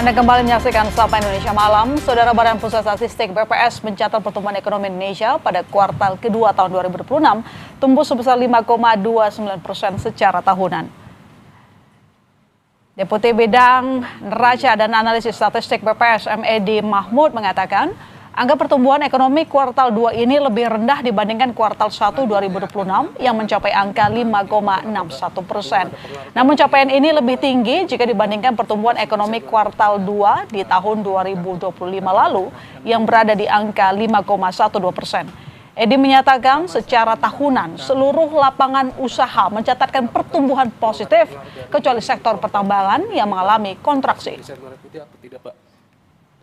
Anda kembali menyaksikan Sapa Indonesia Malam. Saudara, Badan Pusat Statistik BPS mencatat pertumbuhan ekonomi Indonesia pada kuartal kedua tahun 2026 tumbuh sebesar 5,29% secara tahunan. Deputi Bidang Neraca dan Analisis Statistik BPS M.Edi Mahmud mengatakan, angka pertumbuhan ekonomi kuartal 2 ini lebih rendah dibandingkan kuartal 1 2026 yang mencapai angka 5,61%. Namun capaian ini lebih tinggi jika dibandingkan pertumbuhan ekonomi kuartal 2 di tahun 2025 lalu yang berada di angka 5,12%. Edi menyatakan secara tahunan seluruh lapangan usaha mencatatkan pertumbuhan positif kecuali sektor pertambangan yang mengalami kontraksi.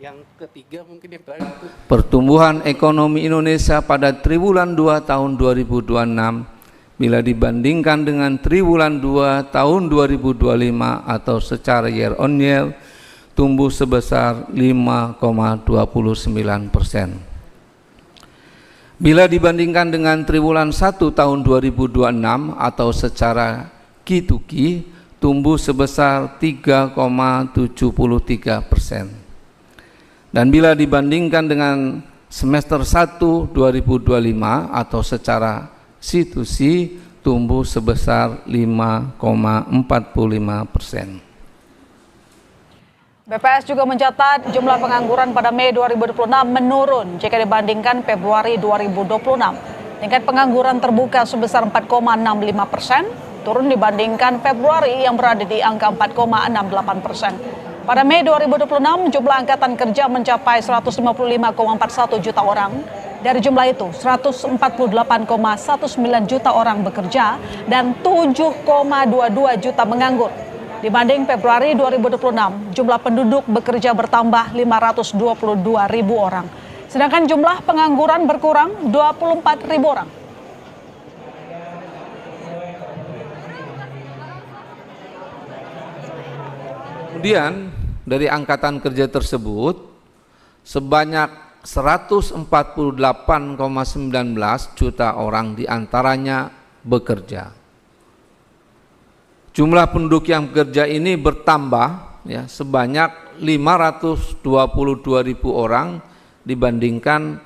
Yang ketiga mungkin yang terakhir. Pertumbuhan ekonomi Indonesia pada triwulan 2 tahun 2026 bila dibandingkan dengan triwulan 2 tahun 2025 atau secara year on year tumbuh sebesar 5,29%. Bila dibandingkan dengan triwulan 1 tahun 2026 atau secara Q to Q tumbuh sebesar 3,73%. Dan bila dibandingkan dengan semester 1 2025 atau secara C to C tumbuh sebesar 5,45%. BPS juga mencatat jumlah pengangguran pada Mei 2026 menurun jika dibandingkan Februari 2026. Tingkat pengangguran terbuka sebesar 4,65%, turun dibandingkan Februari yang berada di angka 4,68%. Pada Mei 2026, jumlah angkatan kerja mencapai 155,41 juta orang. Dari jumlah itu, 148,19 juta orang bekerja dan 7,22 juta menganggur. Dibanding Februari 2026, jumlah penduduk bekerja bertambah 522 ribu orang. Sedangkan jumlah pengangguran berkurang 24 ribu orang. Kemudian dari angkatan kerja tersebut sebanyak 148,19 juta orang diantaranya bekerja. Jumlah penduduk yang bekerja ini bertambah ya sebanyak 522 ribu orang dibandingkan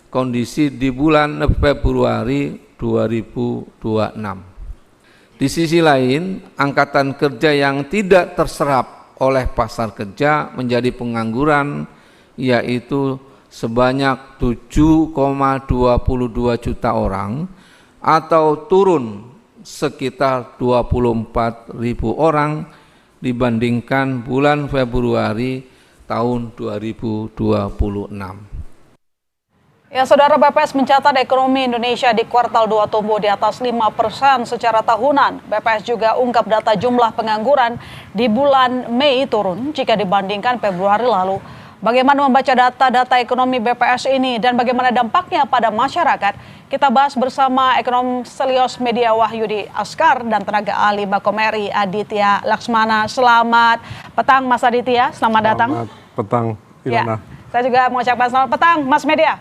kondisi di bulan Februari 2026. Di sisi lain, angkatan kerja yang tidak terserap oleh pasar kerja menjadi pengangguran yaitu sebanyak 7,22 juta orang atau turun sekitar 24 ribu orang dibandingkan bulan Februari tahun 2026. Ya, Saudara, BPS mencatat ekonomi Indonesia di kuartal 2 tumbuh di atas 5% secara tahunan. BPS juga ungkap data jumlah pengangguran di bulan Mei turun jika dibandingkan Februari lalu. Bagaimana membaca data-data ekonomi BPS ini dan bagaimana dampaknya pada masyarakat? Kita bahas bersama ekonom Selios Media Wahyudi Askar dan tenaga ahli Bakomeri Aditya Laksmana. Selamat petang Mas Aditya, selamat datang. Selamat petang Ilona. Ya, saya juga mengucapkan selamat petang Mas Media.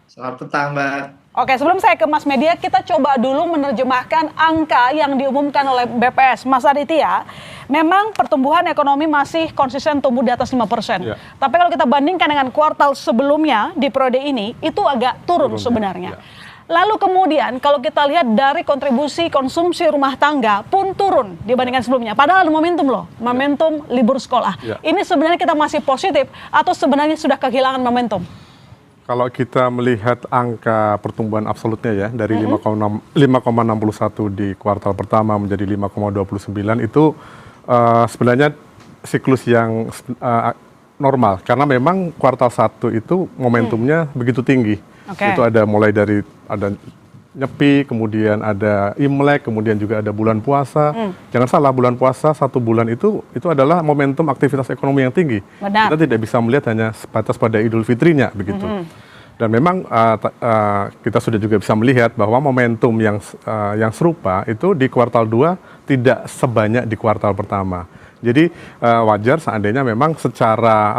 Selamat petang Mbak. Oke, sebelum saya ke Mas Media, kita coba dulu menerjemahkan angka yang diumumkan oleh BPS. Mas Aditya, memang pertumbuhan ekonomi masih konsisten tumbuh di atas 5%. Ya. Tapi kalau kita bandingkan dengan kuartal sebelumnya di periode ini, itu agak turun sebenarnya. Ya. Lalu kemudian kalau kita lihat dari kontribusi konsumsi rumah tangga pun turun dibandingkan sebelumnya. Padahal momentum loh, momentum libur sekolah. Ya. Ini sebenarnya kita masih positif atau sebenarnya sudah kehilangan momentum? Kalau kita melihat angka pertumbuhan absolutnya ya dari 5,61 di kuartal pertama menjadi 5,29 itu sebenarnya siklus yang normal karena memang kuartal 1 itu momentumnya begitu tinggi. Itu ada mulai dari ada Nyepi, kemudian ada Imlek, kemudian juga ada bulan puasa. Jangan salah, bulan puasa 1 bulan itu adalah momentum aktivitas ekonomi yang tinggi. Benar. Kita tidak bisa melihat hanya sebatas pada Idul Fitrinya begitu. Dan memang kita sudah juga bisa melihat bahwa momentum yang serupa itu di kuartal 2 tidak sebanyak di kuartal pertama. Jadi wajar seandainya memang secara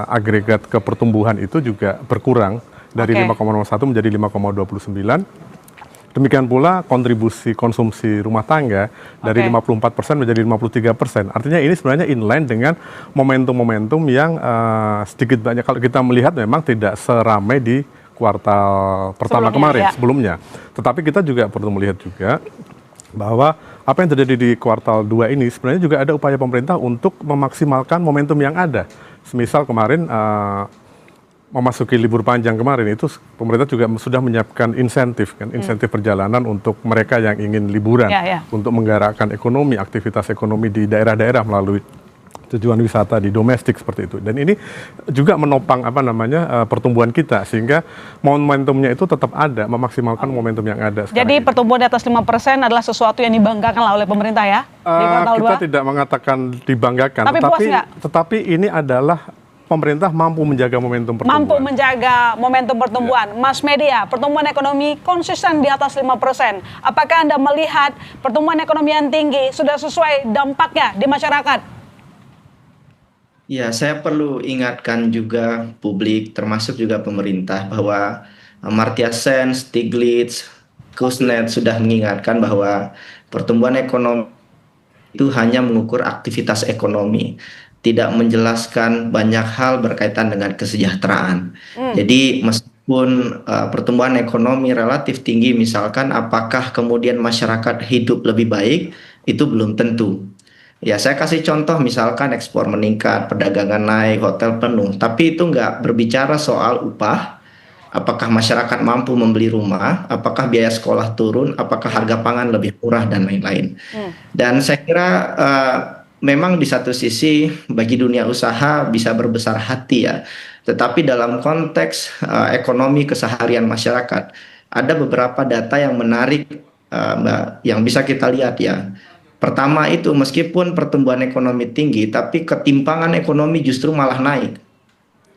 agregat kepertumbuhan itu juga berkurang dari 5,01 menjadi 5,29. Demikian pula kontribusi konsumsi rumah tangga dari 54% menjadi 53%. Artinya ini sebenarnya inline dengan momentum-momentum yang sedikit banyak kalau kita melihat memang tidak seramai di kuartal pertama kemarin sebelumnya. Tetapi kita juga perlu melihat juga bahwa apa yang terjadi di kuartal 2 ini sebenarnya juga ada upaya pemerintah untuk memaksimalkan momentum yang ada. Semisal kemarin memasuki libur panjang kemarin itu pemerintah juga sudah menyiapkan insentif perjalanan untuk mereka yang ingin liburan untuk menggerakkan ekonomi, aktivitas ekonomi di daerah-daerah melalui tujuan wisata di domestik seperti itu. Dan ini juga menopang pertumbuhan kita sehingga momentumnya itu tetap ada, memaksimalkan momentum yang ada. Jadi pertumbuhan di atas 5% adalah sesuatu yang dibanggakan lah oleh pemerintah ya di kuartal 2? Kita tidak mengatakan dibanggakan, tetapi ini adalah pemerintah mampu menjaga momentum pertumbuhan. Mampu menjaga momentum pertumbuhan. Mas Media, pertumbuhan ekonomi konsisten di atas 5%. Apakah Anda melihat pertumbuhan ekonomi yang tinggi sudah sesuai dampaknya di masyarakat? Ya, saya perlu ingatkan juga publik, termasuk juga pemerintah, bahwa Amartya Sen, Stiglitz, Kuznets sudah mengingatkan bahwa pertumbuhan ekonomi itu hanya mengukur aktivitas ekonomi, tidak menjelaskan banyak hal berkaitan dengan kesejahteraan. Jadi meskipun pertumbuhan ekonomi relatif tinggi, misalkan apakah kemudian masyarakat hidup lebih baik, itu belum tentu. Ya, saya kasih contoh misalkan ekspor meningkat, perdagangan naik, hotel penuh, tapi itu nggak berbicara soal upah, apakah masyarakat mampu membeli rumah, apakah biaya sekolah turun, apakah harga pangan lebih murah, dan lain-lain. Dan saya kira memang di satu sisi bagi dunia usaha bisa berbesar hati ya, tetapi dalam konteks ekonomi keseharian masyarakat, ada beberapa data yang menarik Mbak, yang bisa kita lihat ya. Pertama itu meskipun pertumbuhan ekonomi tinggi, tapi ketimpangan ekonomi justru malah naik.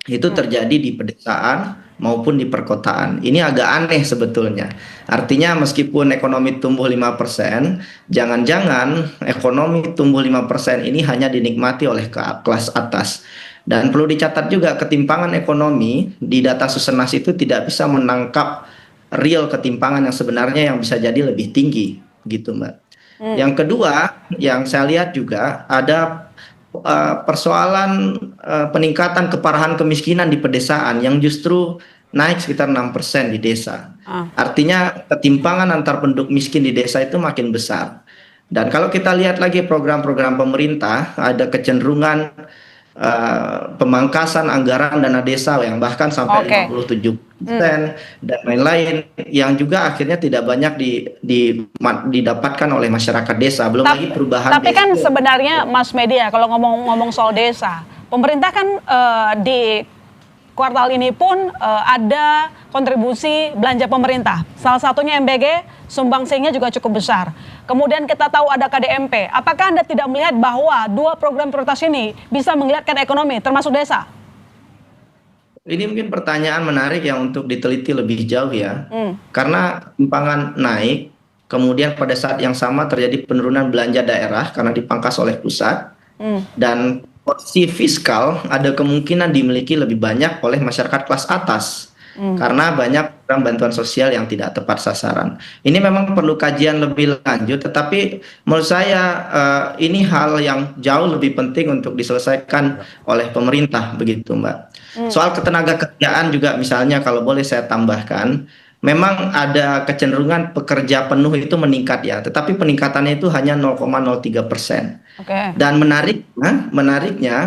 Itu terjadi di pedesaan maupun di perkotaan. Ini agak aneh sebetulnya. Artinya meskipun ekonomi tumbuh 5%, jangan-jangan ekonomi tumbuh 5% ini hanya dinikmati oleh kelas atas. Dan perlu dicatat juga ketimpangan ekonomi di data Susenas itu tidak bisa menangkap real ketimpangan yang sebenarnya yang bisa jadi lebih tinggi gitu Mbak. Yang kedua, yang saya lihat juga ada persoalan peningkatan keparahan kemiskinan di pedesaan yang justru naik sekitar 6% di desa. Artinya ketimpangan antar penduduk miskin di desa itu makin besar. Dan kalau kita lihat lagi program-program pemerintah, ada kecenderungan pemangkasan anggaran dana desa yang bahkan sampai 57% dan lain-lain, yang juga akhirnya tidak banyak didapatkan oleh masyarakat desa. Belum lagi perubahan. Tapi kan sebenarnya Mas Media, kalau ngomong soal desa, pemerintah kan di kuartal ini pun ada kontribusi belanja pemerintah. Salah satunya MBG, sumbangsihnya juga cukup besar. Kemudian kita tahu ada KDMP. Apakah Anda tidak melihat bahwa dua program prioritas ini bisa menggeliatkan ekonomi, termasuk desa? Ini mungkin pertanyaan menarik yang untuk diteliti lebih jauh ya. Karena ketimpangan naik, kemudian pada saat yang sama terjadi penurunan belanja daerah karena dipangkas oleh pusat. Dan porsi fiskal ada kemungkinan dimiliki lebih banyak oleh masyarakat kelas atas. Karena banyak program bantuan sosial yang tidak tepat sasaran. Ini memang perlu kajian lebih lanjut, tetapi menurut saya ini hal yang jauh lebih penting untuk diselesaikan oleh pemerintah, begitu Mbak. Soal ketenaga kerjaan juga misalnya kalau boleh saya tambahkan, memang ada kecenderungan pekerja penuh itu meningkat ya, tetapi peningkatannya itu hanya 0,03%. Dan menariknya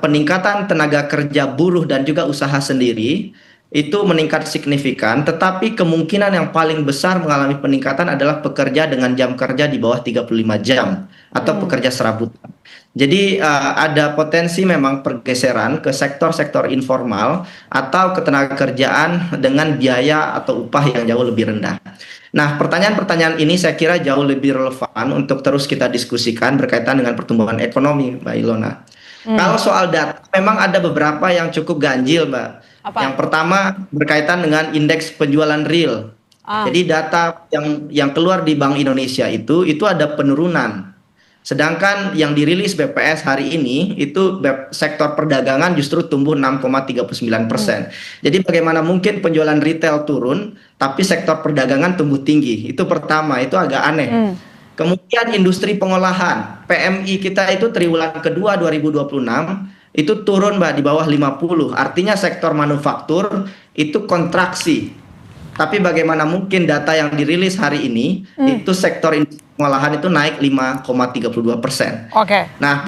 peningkatan tenaga kerja buruh dan juga usaha sendiri itu meningkat signifikan, tetapi kemungkinan yang paling besar mengalami peningkatan adalah pekerja dengan jam kerja di bawah 35 jam atau pekerja serabutan. Jadi ada potensi memang pergeseran ke sektor-sektor informal atau ketenaga kerjaan dengan biaya atau upah yang jauh lebih rendah. Nah, pertanyaan-pertanyaan ini saya kira jauh lebih relevan untuk terus kita diskusikan berkaitan dengan pertumbuhan ekonomi, Mbak Ilona. Kalau soal data, memang ada beberapa yang cukup ganjil, Mbak. Yang pertama berkaitan dengan indeks penjualan real. Jadi data yang keluar di Bank Indonesia itu ada penurunan Sedangkan yang dirilis BPS hari ini itu sektor perdagangan justru tumbuh 6,39%. Jadi bagaimana mungkin penjualan retail turun, tapi sektor perdagangan tumbuh tinggi? Itu pertama, itu agak aneh. Kemudian industri pengolahan, PMI kita itu triwulan kedua 2026 itu turun Mbak di bawah 50. Artinya sektor manufaktur itu kontraksi. Tapi bagaimana mungkin data yang dirilis hari ini itu sektor pengolahan itu naik 5,32%. Oke. Nah,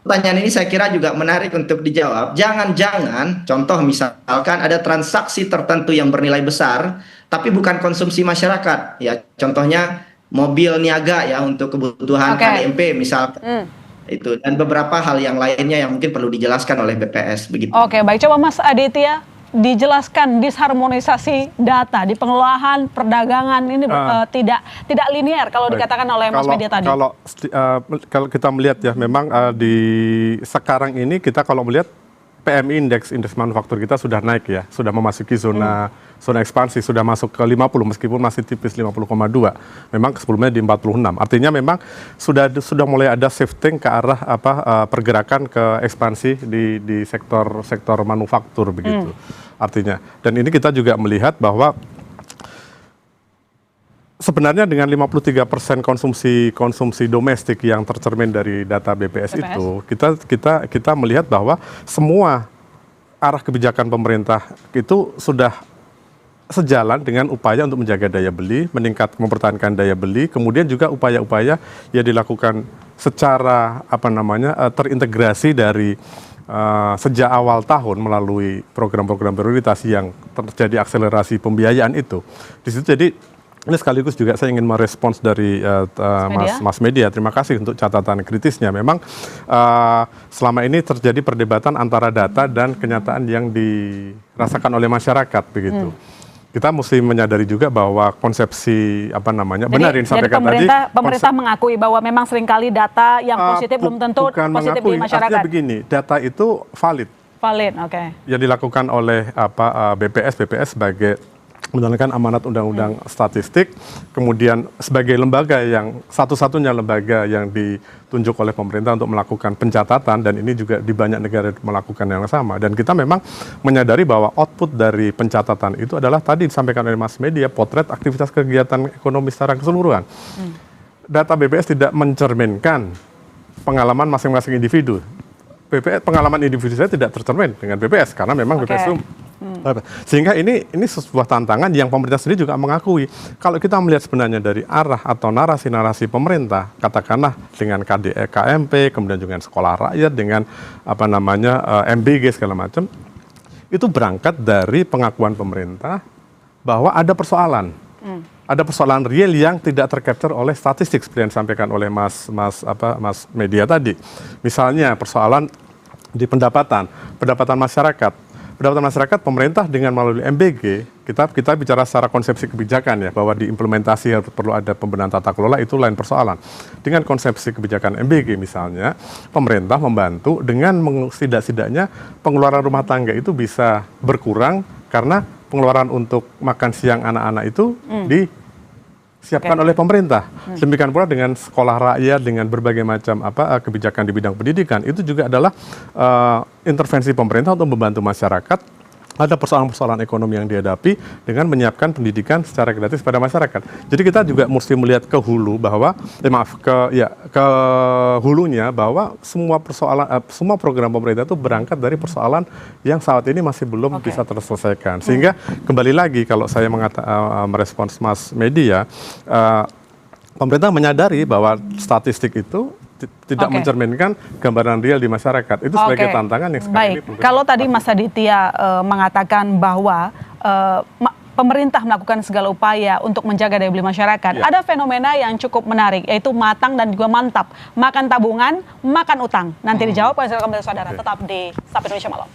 pertanyaan ini saya kira juga menarik untuk dijawab. Jangan-jangan contoh misalkan ada transaksi tertentu yang bernilai besar tapi bukan konsumsi masyarakat. Ya, contohnya mobil niaga ya untuk kebutuhan HDMP misalkan. Itu dan beberapa hal yang lainnya yang mungkin perlu dijelaskan oleh BPS begitu. Oke, baik, coba Mas Aditya dijelaskan disharmonisasi data di pengelolaan perdagangan ini tidak linear kalau dikatakan oleh Mas Media tadi. Kalau kita melihat ya, memang di sekarang ini kita kalau melihat PMI indeks manufaktur kita sudah naik ya, sudah memasuki zona ekspansi, sudah masuk ke 50 meskipun masih tipis 50,2. Memang sebelumnya di 46. Artinya memang sudah mulai ada shifting ke arah pergerakan ke ekspansi di sektor manufaktur begitu. Artinya, dan ini kita juga melihat bahwa sebenarnya dengan 53% konsumsi domestik yang tercermin dari data BPS itu, kita melihat bahwa semua arah kebijakan pemerintah itu sudah sejalan dengan upaya untuk menjaga daya beli, mempertahankan daya beli, kemudian juga upaya-upaya yang dilakukan secara terintegrasi dari sejak awal tahun melalui program-program prioritas yang terjadi akselerasi pembiayaan itu. Di situ jadi ini sekaligus juga saya ingin merespons dari Mas Media. Terima kasih untuk catatan kritisnya. Memang selama ini terjadi perdebatan antara data dan kenyataan yang dirasakan oleh masyarakat begitu. Kita mesti menyadari juga bahwa konsepsi benar yang disampaikan tadi. Pemerintah mengakui bahwa memang seringkali data yang positif belum tentu positif di masyarakat. Artinya begini, data itu valid. Valid, oke. Yang dilakukan oleh BPS sebagai menjalankan amanat undang-undang statistik, kemudian sebagai lembaga yang satu-satunya lembaga yang ditunjuk oleh pemerintah untuk melakukan pencatatan, dan ini juga di banyak negara melakukan yang sama. Dan kita memang menyadari bahwa output dari pencatatan itu adalah tadi disampaikan oleh Mas Media, potret aktivitas kegiatan ekonomi secara keseluruhan. Data BPS tidak mencerminkan pengalaman masing-masing individu. Pengalaman individu saya tidak tercermin dengan BPS karena memang BPS itu sehingga ini sebuah tantangan yang pemerintah sendiri juga mengakui. Kalau kita melihat sebenarnya dari arah atau narasi-narasi pemerintah, katakanlah dengan KMP, kemudian juga sekolah rakyat, dengan MBG segala macam, itu berangkat dari pengakuan pemerintah bahwa ada persoalan. Ada persoalan real yang tidak tercapture oleh statistik seperti yang disampaikan oleh Mas Media tadi. Misalnya persoalan di pendapatan masyarakat. Pendapatan masyarakat, pemerintah dengan melalui MBG, kita bicara secara konsepsi kebijakan ya, bahwa diimplementasi perlu ada pembenahan tata kelola, itu lain persoalan. Dengan konsepsi kebijakan MBG misalnya, pemerintah membantu dengan setidaknya pengeluaran rumah tangga itu bisa berkurang karena pengeluaran untuk makan siang anak-anak itu disiapkan oleh pemerintah. Demikian pula dengan sekolah rakyat, dengan berbagai macam kebijakan di bidang pendidikan, itu juga adalah intervensi pemerintah untuk membantu masyarakat. Ada persoalan-persoalan ekonomi yang dihadapi dengan menyiapkan pendidikan secara gratis pada masyarakat. Jadi kita juga mesti melihat ke hulu bahwa ke hulunya bahwa semua program pemerintah itu berangkat dari persoalan yang saat ini masih belum bisa terselesaikan. Sehingga kembali lagi kalau saya merespons Mas Media, pemerintah menyadari bahwa statistik itu tidak mencerminkan gambaran real di masyarakat. Itu sebagai tantangan yang sekarang ini. Kalau tadi Mas Aditya mengatakan bahwa pemerintah melakukan segala upaya untuk menjaga daya beli masyarakat, ada fenomena yang cukup menarik, yaitu matang dan juga mantap. Makan tabungan, makan utang. Nanti dijawab oleh saudara, tetap di Sapa Indonesia Malam.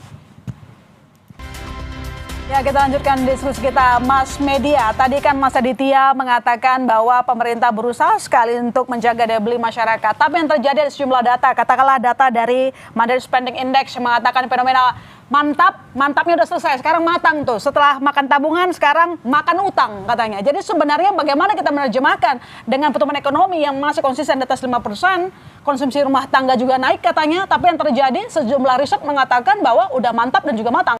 Ya, kita lanjutkan diskusi kita, Mas Media. Tadi kan Mas Aditya mengatakan bahwa pemerintah berusaha sekali untuk menjaga daya beli masyarakat. Tapi yang terjadi ada sejumlah data, katakanlah data dari Mandatory Spending Index yang mengatakan fenomena mantapnya udah selesai, sekarang matang tuh. Setelah makan tabungan, sekarang makan utang katanya. Jadi sebenarnya bagaimana kita menerjemahkan dengan pertumbuhan ekonomi yang masih konsisten di atas 5%, konsumsi rumah tangga juga naik katanya, tapi yang terjadi sejumlah riset mengatakan bahwa udah mantap dan juga matang.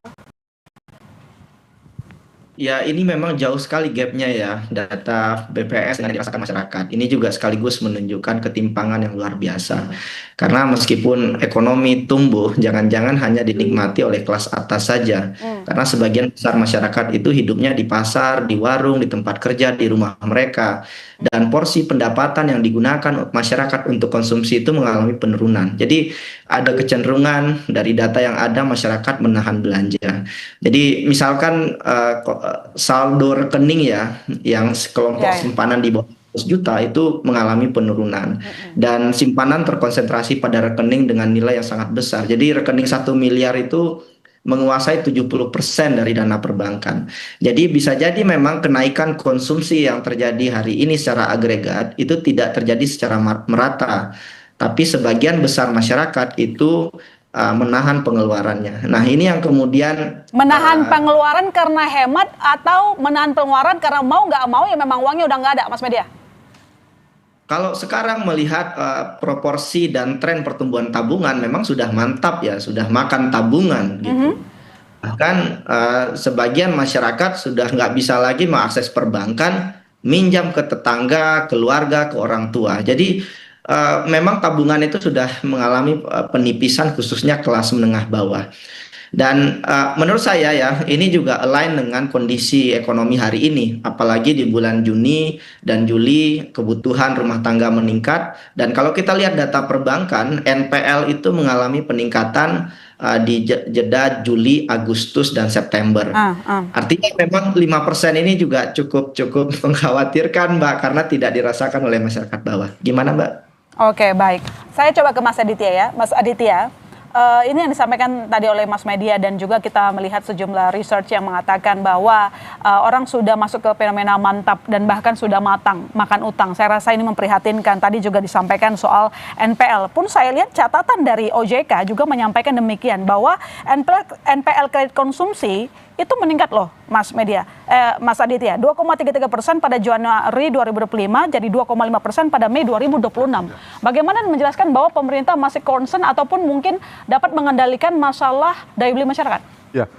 Ya, ini memang jauh sekali gapnya ya, data BPS yang dirasakan masyarakat. Ini juga sekaligus menunjukkan ketimpangan yang luar biasa. Karena meskipun ekonomi tumbuh, jangan-jangan hanya dinikmati oleh kelas atas saja. Karena sebagian besar masyarakat itu hidupnya di pasar, di warung, di tempat kerja, di rumah mereka. Dan porsi pendapatan yang digunakan masyarakat untuk konsumsi itu mengalami penurunan. Jadi ada kecenderungan dari data yang ada masyarakat menahan belanja. Jadi misalkan saldo rekening ya, yang kelompok simpanan di bawah 100 juta itu mengalami penurunan. Dan simpanan terkonsentrasi pada rekening dengan nilai yang sangat besar. Jadi rekening 1 miliar itu menguasai 70% dari dana perbankan. Jadi bisa jadi memang kenaikan konsumsi yang terjadi hari ini secara agregat itu tidak terjadi secara merata. Tapi sebagian besar masyarakat itu menahan pengeluarannya. Nah, ini yang kemudian menahan pengeluaran karena hemat atau menahan pengeluaran karena mau nggak mau ya memang uangnya udah nggak ada, Mas Media? Kalau sekarang melihat proporsi dan tren pertumbuhan tabungan memang sudah mantap ya, sudah makan tabungan gitu. Bahkan sebagian masyarakat sudah nggak bisa lagi mengakses perbankan, minjam ke tetangga, keluarga, ke orang tua. Jadi memang tabungan itu sudah mengalami penipisan khususnya kelas menengah bawah. Dan menurut saya ya, ini juga align dengan kondisi ekonomi hari ini. Apalagi di bulan Juni dan Juli kebutuhan rumah tangga meningkat. Dan kalau kita lihat data perbankan, NPL itu mengalami peningkatan di jeda Juli, Agustus, dan September. Artinya memang 5% ini juga cukup mengkhawatirkan, Mbak, karena tidak dirasakan oleh masyarakat bawah. Gimana, Mbak? Oke, baik. Saya coba ke Mas Aditya ya. Mas Aditya, ini yang disampaikan tadi oleh Mas Media dan juga kita melihat sejumlah research yang mengatakan bahwa orang sudah masuk ke fenomena mantap dan bahkan sudah matang makan utang. Saya rasa ini memprihatinkan. Tadi juga disampaikan soal NPL. Pun saya lihat catatan dari OJK juga menyampaikan demikian bahwa NPL kredit konsumsi itu meningkat loh, Mas Mas Aditya, 2,33% pada Januari 2025 jadi 2,5% pada Mei 2026. Bagaimana menjelaskan bahwa pemerintah masih concern ataupun mungkin dapat mengendalikan masalah daya beli masyarakat? Ya,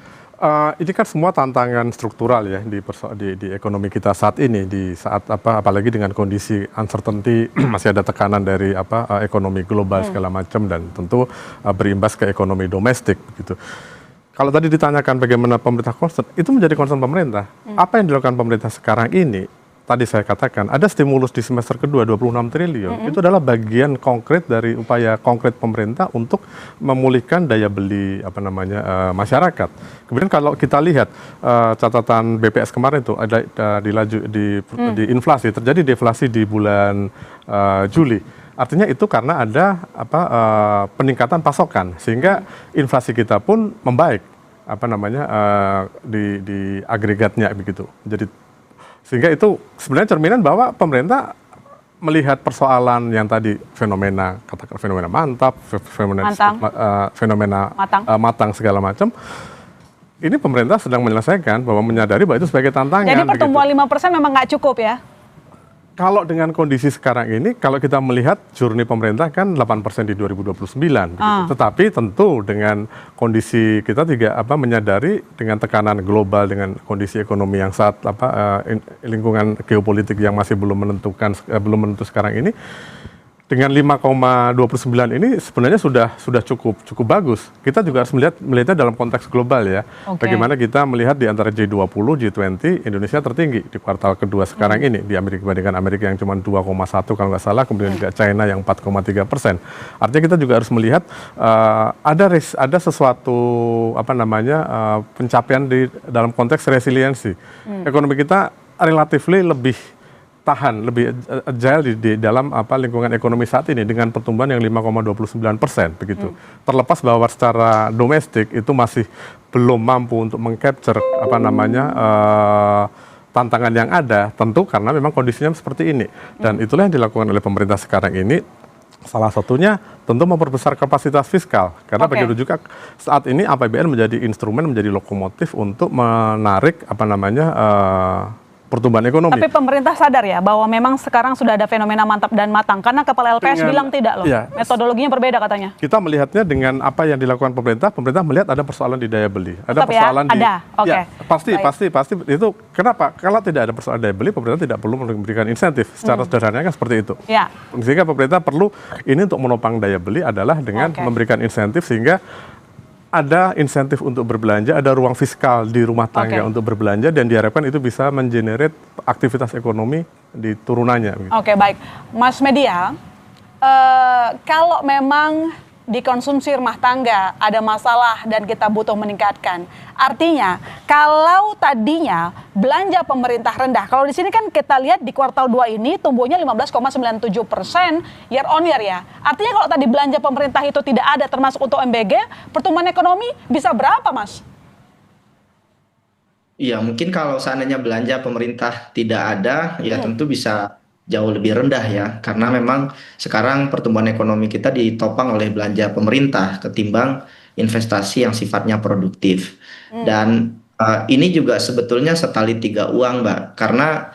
ini kan semua tantangan struktural ya di ekonomi kita saat ini, di saat apalagi dengan kondisi uncertainty masih ada tekanan dari ekonomi global segala macam dan tentu berimbas ke ekonomi domestik gitu. Kalau tadi ditanyakan bagaimana pemerintah concern, itu menjadi concern pemerintah. Apa yang dilakukan pemerintah sekarang ini, tadi saya katakan, ada stimulus di semester kedua 26 triliun. Itu adalah bagian konkret dari upaya konkret pemerintah untuk memulihkan daya beli masyarakat. Kemudian kalau kita lihat catatan BPS kemarin itu ada di inflasi, terjadi deflasi di bulan Juli. Artinya itu karena ada peningkatan pasokan sehingga inflasi kita pun membaik di agregatnya begitu. Jadi sehingga itu sebenarnya cerminan bahwa pemerintah melihat persoalan yang tadi fenomena mantap, fenomena matang segala macam. Ini pemerintah sedang menyelesaikan bahwa menyadari bahwa itu sebagai tantangan. Jadi pertumbuhan 5% memang nggak cukup ya? Kalau dengan kondisi sekarang ini, kalau kita melihat journey pemerintah kan 8% di 2029. Begitu. Tetapi tentu dengan kondisi kita menyadari dengan tekanan global, dengan kondisi ekonomi yang saat lingkungan geopolitik yang masih belum menentu sekarang ini, dengan 5,29 ini sebenarnya sudah cukup bagus. Kita juga harus melihatnya dalam konteks global ya. Bagaimana kita melihat di antara G20, G20, Indonesia tertinggi di kuartal kedua sekarang ini di dibandingkan Amerika yang cuma 2,1 kalau nggak salah, kemudian juga China yang 4,3%. Artinya kita juga harus melihat ada sesuatu pencapaian dalam konteks resiliensi. Ekonomi kita relatif lebih tahan, lebih agile di dalam lingkungan ekonomi saat ini dengan pertumbuhan yang 5,29% begitu. Terlepas bahwa secara domestik itu masih belum mampu untuk mengcapture tantangan yang ada, tentu karena memang kondisinya seperti ini. Dan itulah yang dilakukan oleh pemerintah sekarang ini. Salah satunya tentu memperbesar kapasitas fiskal. Karena begitu juga saat ini APBN menjadi instrumen, menjadi lokomotif untuk menarik pertumbuhan ekonomi. Tapi pemerintah sadar ya bahwa memang sekarang sudah ada fenomena mantap dan matang. Karena kepala LPS bilang tidak loh. Ya, metodologinya berbeda katanya. Kita melihatnya dengan apa yang dilakukan pemerintah melihat ada persoalan di daya beli. Ada persoalan di... Ada, oke. Ya, pasti. Itu kenapa? Kalau tidak ada persoalan daya beli, pemerintah tidak perlu memberikan insentif. Secara sederhananya kan seperti itu. Ya. Sehingga pemerintah perlu ini untuk menopang daya beli adalah dengan memberikan insentif sehingga ada insentif untuk berbelanja, ada ruang fiskal di rumah tangga untuk berbelanja, dan diharapkan itu bisa mengenerate aktivitas ekonomi di turunannya. Oke, baik. Mas Media, kalau memang di konsumsi rumah tangga ada masalah dan kita butuh meningkatkan, artinya kalau tadinya belanja pemerintah rendah, kalau di sini kan kita lihat di kuartal 2 ini tumbuhnya 15,97% year on year ya. Artinya kalau tadi belanja pemerintah itu tidak ada termasuk untuk MBG, pertumbuhan ekonomi bisa berapa, Mas? Iya, mungkin kalau seandainya belanja pemerintah tidak ada, ya tentu bisa jauh lebih rendah ya, karena memang sekarang pertumbuhan ekonomi kita ditopang oleh belanja pemerintah ketimbang investasi yang sifatnya produktif. Dan ini juga sebetulnya setali tiga uang, Mbak, karena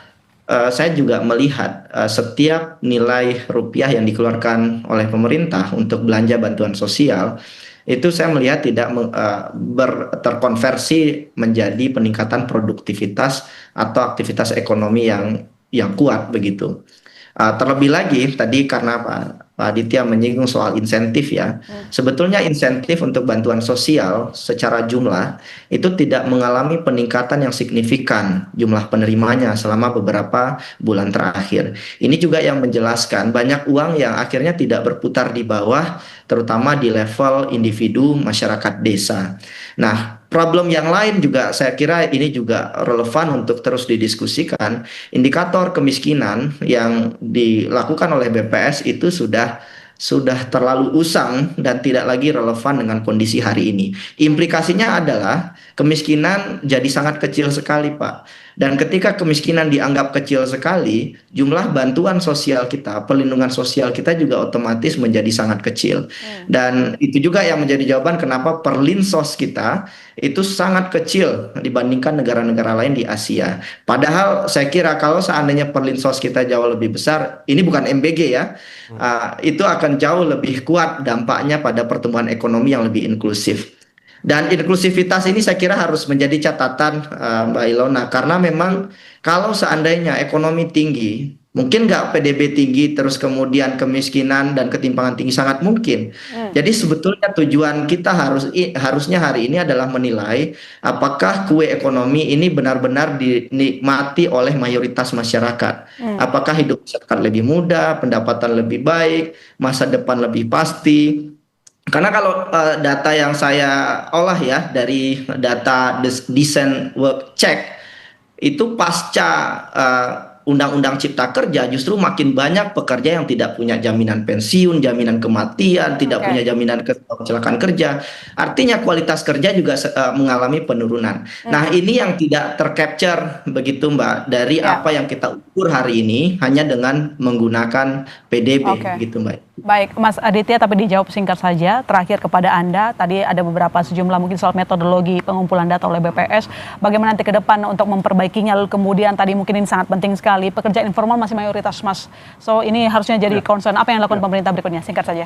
saya juga melihat setiap nilai rupiah yang dikeluarkan oleh pemerintah untuk belanja bantuan sosial itu saya melihat tidak terkonversi menjadi peningkatan produktivitas atau aktivitas ekonomi yang kuat begitu. Terlebih lagi tadi karena Pak Aditya menyinggung soal insentif ya, sebetulnya insentif untuk bantuan sosial secara jumlah itu tidak mengalami peningkatan yang signifikan jumlah penerimanya selama beberapa bulan terakhir. Ini juga yang menjelaskan banyak uang yang akhirnya tidak berputar di bawah, terutama di level individu masyarakat desa. Nah, problem yang lain juga saya kira ini juga relevan untuk terus didiskusikan. Indikator kemiskinan yang dilakukan oleh BPS itu sudah terlalu usang dan tidak lagi relevan dengan kondisi hari ini. Implikasinya adalah kemiskinan jadi sangat kecil sekali, Pak. Dan ketika kemiskinan dianggap kecil sekali, jumlah bantuan sosial kita, perlindungan sosial kita juga otomatis menjadi sangat kecil. Dan itu juga yang menjadi jawaban kenapa perlinsos kita itu sangat kecil dibandingkan negara-negara lain di Asia. Padahal saya kira kalau seandainya perlinsos kita jauh lebih besar, ini bukan MBG ya, itu akan jauh lebih kuat dampaknya pada pertumbuhan ekonomi yang lebih inklusif. Dan inklusivitas ini saya kira harus menjadi catatan Mbak Ilona, karena memang kalau seandainya ekonomi tinggi, mungkin nggak PDB tinggi terus kemudian kemiskinan dan ketimpangan tinggi, sangat mungkin. Jadi sebetulnya tujuan kita harusnya hari ini adalah menilai apakah kue ekonomi ini benar-benar dinikmati oleh mayoritas masyarakat. Apakah hidup masyarakat lebih mudah, pendapatan lebih baik, masa depan lebih pasti. Karena kalau data yang saya olah ya dari data Decent Work Check itu pasca Undang-Undang Cipta Kerja justru makin banyak pekerja yang tidak punya jaminan pensiun, jaminan kematian, tidak punya jaminan kecelakaan kerja. Artinya kualitas kerja juga mengalami penurunan. Nah, ini yang tidak tercapture begitu Mbak dari apa yang kita ukur hari ini hanya dengan menggunakan PDB gitu Mbak. Baik, Mas Aditya, tapi dijawab singkat saja. Terakhir kepada Anda, tadi ada beberapa sejumlah mungkin soal metodologi pengumpulan data oleh BPS. Bagaimana nanti ke depan untuk memperbaikinya, lalu kemudian tadi mungkin ini sangat penting sekali. Pekerjaan informal masih mayoritas, Mas. So, ini harusnya jadi concern. Apa yang dilakukan pemerintah berikutnya? Singkat saja.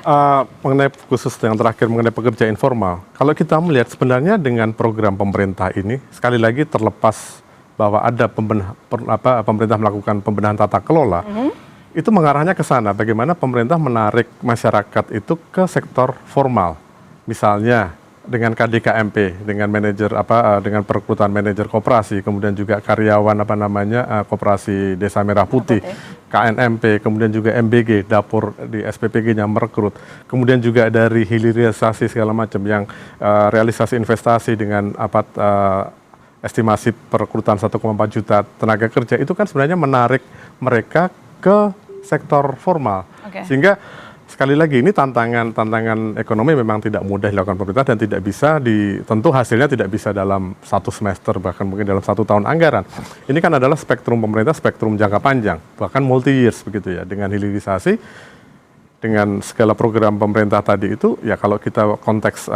Mengenai khusus yang terakhir, mengenai pekerja informal. Kalau kita melihat sebenarnya dengan program pemerintah ini, sekali lagi terlepas bahwa ada pemerintah melakukan pembenahan tata kelola, itu mengarahnya ke sana, bagaimana pemerintah menarik masyarakat itu ke sektor formal. Misalnya dengan KDKMP, dengan manajer dengan perekrutan manajer koperasi, kemudian juga karyawan koperasi Desa Merah Putih, KNMP, kemudian juga MBG, dapur di SPPG-nya merekrut. Kemudian juga dari hilirisasi segala macam yang realisasi investasi dengan estimasi perekrutan 1,4 juta tenaga kerja itu kan sebenarnya menarik mereka ke sektor formal. Sehingga sekali lagi ini tantangan ekonomi memang tidak mudah dilakukan pemerintah dan tidak bisa tentu hasilnya tidak bisa dalam 1 semester bahkan mungkin dalam 1 tahun anggaran. Ini kan adalah spektrum pemerintah, spektrum jangka panjang, bahkan multi years begitu ya, dengan hilirisasi, dengan segala program pemerintah tadi itu ya kalau kita konteks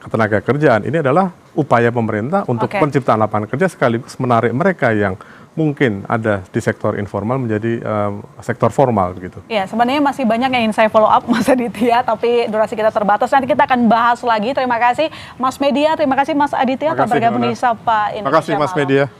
ketenaga kerjaan ini adalah upaya pemerintah untuk penciptaan lapangan kerja sekaligus menarik mereka yang mungkin ada di sektor informal menjadi sektor formal gitu. Ya, sebenarnya masih banyak yang ingin saya follow up Mas Aditya, tapi durasi kita terbatas. Nanti kita akan bahas lagi. Terima kasih Mas Media, terima kasih Mas Aditya telah bergabung di Sapa Indonesia. Terima kasih Mas Media.